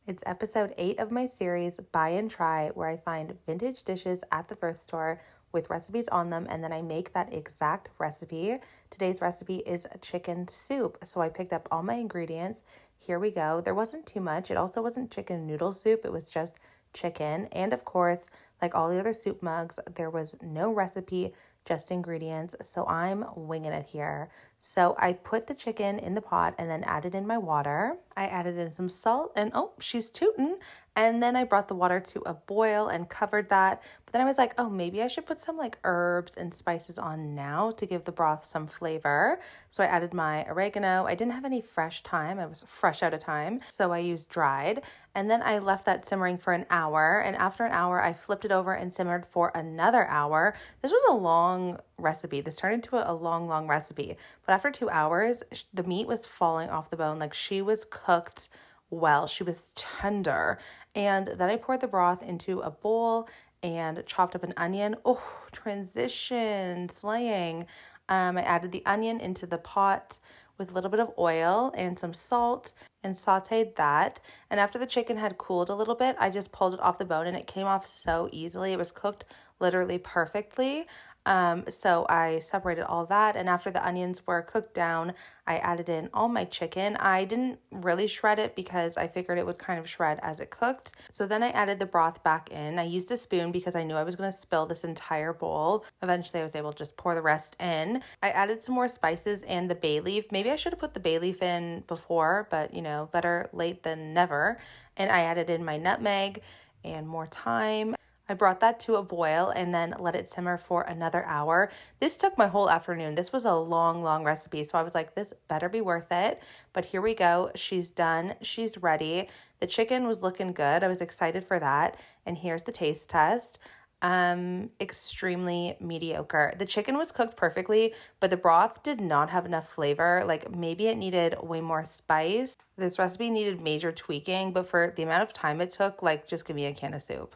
It's episode 8 of my series, Buy and Try, where I find vintage dishes at the thrift store with recipes on them, and then I make that exact recipe. Today's recipe is chicken soup. So I picked up all my ingredients. Here we go. There wasn't too much. It also wasn't chicken noodle soup. It was just chicken. And of course, like all the other soup mugs, there was no recipe, just ingredients. So I'm winging it here. So I put the chicken in the pot and then added in my water. I added in some salt and oh, she's tooting. And then I brought the water to a boil and covered that. But then I was like, oh, maybe I should put some like herbs and spices on now to give the broth some flavor. So I added my oregano. I didn't have any fresh thyme. I was fresh out of thyme. So I used dried. And then I left that simmering for an hour. And after an hour, I flipped it over and simmered for another hour. This was a long recipe. This turned into a long recipe. But after 2 hours, the meat was falling off the bone. Like she was cooked well. She was tender. And then I poured the broth into a bowl and chopped up an onion. Oh, transition, slaying. I added the onion into the pot with a little bit of oil and some salt and sauteed that. And after the chicken had cooled a little bit, I just pulled it off the bone and it came off so easily. It was cooked literally perfectly. So I separated all that, and after the onions were cooked down, I added in all my chicken. I didn't really shred it because I figured it would kind of shred as it cooked. So then I added the broth back in. I used a spoon because I knew I was going to spill this entire bowl. Eventually I was able to just pour the rest in. I added some more spices and the bay leaf. Maybe I should have put the bay leaf in before, but you know, better late than never. And I added in my nutmeg and more thyme. I brought that to a boil and then let it simmer for another hour. This took my whole afternoon. This was a long recipe. So I was like, this better be worth it. But here we go. She's done. She's ready. The chicken was looking good. I was excited for that. And here's the taste test. Extremely mediocre. The chicken was cooked perfectly, but the broth did not have enough flavor. Like maybe it needed way more spice. This recipe needed major tweaking, but for the amount of time it took, like just give me a can of soup.